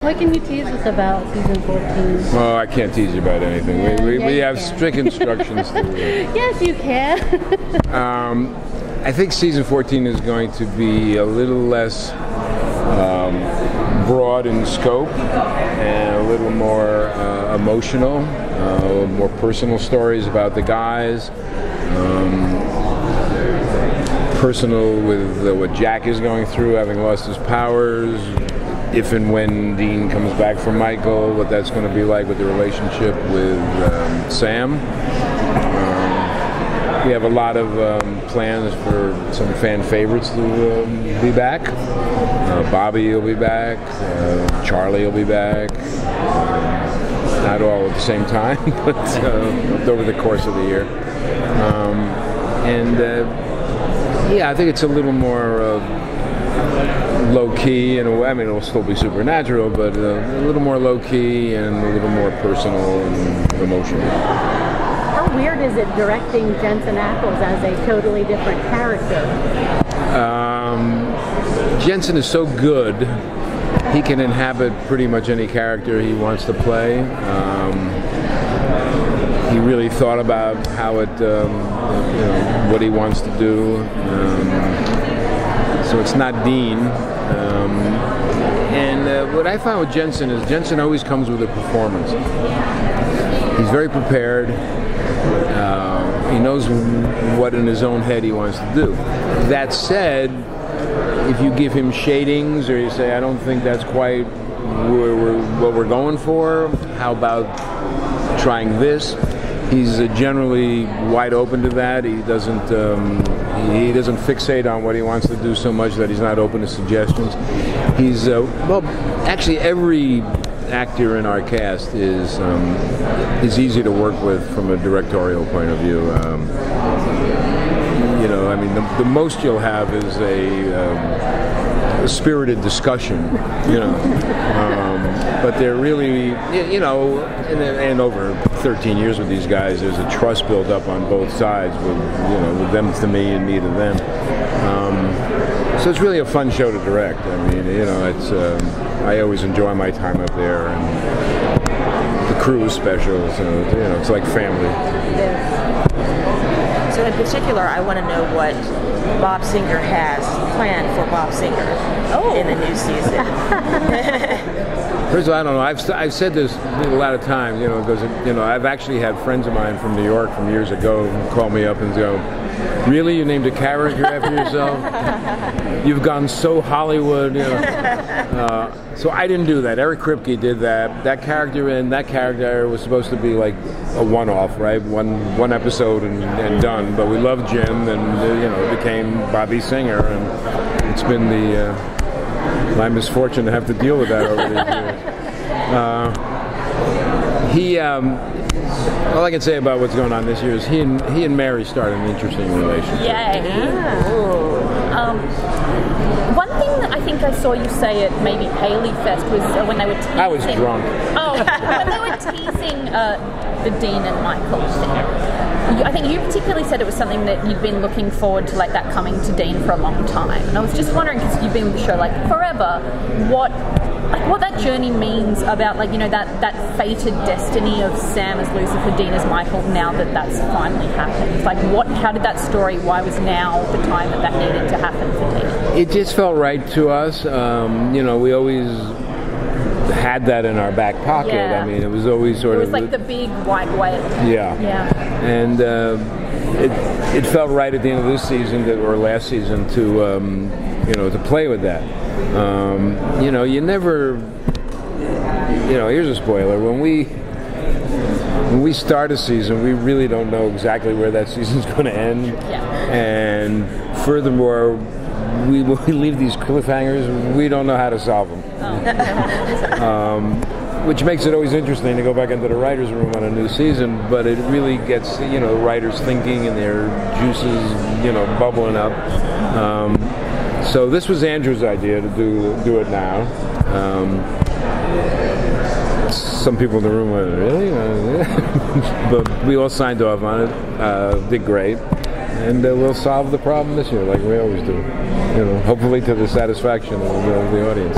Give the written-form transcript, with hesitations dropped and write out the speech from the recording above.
What can you tease us about season 14? Oh, I can't tease you about anything. We have strict instructions. Yes, you can. I think season 14 is going to be a little less broad in scope and a little more emotional, more personal stories about the guys. Personal with what Jack is going through, having lost his powers. If and when Dean comes back from Michael, what that's going to be like with the relationship with Sam. We have a lot of plans for some fan favorites to be back. Bobby will be back. Charlie will be back. Not all at the same time, but over the course of the year. Yeah, I think it's a little more low-key in a way. I mean, it'll still be supernatural, but a little more low-key and a little more personal and emotional. How weird is it directing Jensen Ackles as a totally different character? Jensen is so good, he can inhabit pretty much any character he wants to play. He really thought about how it, what he wants to do. So it's not Dean. What I found with Jensen is Jensen always comes with a performance. He's very prepared. He knows what in his own head he wants to do. That said, if you give him shadings or you say, I don't think that's quite what we're going for, how about trying this? He's generally wide open to that. He doesn't fixate on what he wants to do so much that he's not open to suggestions. He's well, actually every actor in our cast is easy to work with from a directorial point of view. I mean, the most you'll have is a spirited discussion, but they're really, and over 13 years with these guys, there's a trust built up on both sides with them to me and me to them. So it's really a fun show to direct. I mean, it's I always enjoy my time up there, and the crew is special, so it's like family. So in particular, I want to know what Bob Singer has planned for Bob Singer in the new season. First of all, I don't know. I've said this a lot of times, because I've actually had friends of mine from New York from years ago call me up and go, "Really, you named a character after yourself? You've gone so Hollywood." So I didn't do that. Eric Kripke did that. That character was supposed to be like a one-off, right? One episode and done. But we loved Jim, and it became Bobby Singer, and it's been my misfortune to have to deal with that over the years. All I can say about what's going on this year is he and Mary started an interesting relationship. Yeah. One thing that I think I saw you say at maybe Paley Fest was when they were teasing. I was drunk. Oh, when they were teasing the Dean and Michael thing. I think you particularly said it was something that you'd been looking forward to, like that coming to Dean for a long time. And I was just wondering, because you've been with the show like forever, what that journey means about that fated destiny of Sam as Lucifer, Dean as Michael, now that that's finally happened. Like how did that story, why was now the time that needed to happen for Dean? It just felt right to us. We always had that in our back pocket. Yeah. I mean, it was always sort of... It was like the big white whale. Yeah. Yeah. And it felt right at the end of this season, or last season, to play with that. You never... here's a spoiler. When we start a season, we really don't know exactly where that season's going to end. Yeah. And furthermore, we leave these cliffhangers, we don't know how to solve them. Which makes it always interesting to go back into the writer's room on a new season, but it really gets, writers thinking and their juices, bubbling up. So this was Andrew's idea to do it now. Some people in the room went, really? But we all signed off on it, did great. And we'll solve the problem this year like we always do. Hopefully to the satisfaction of the audience.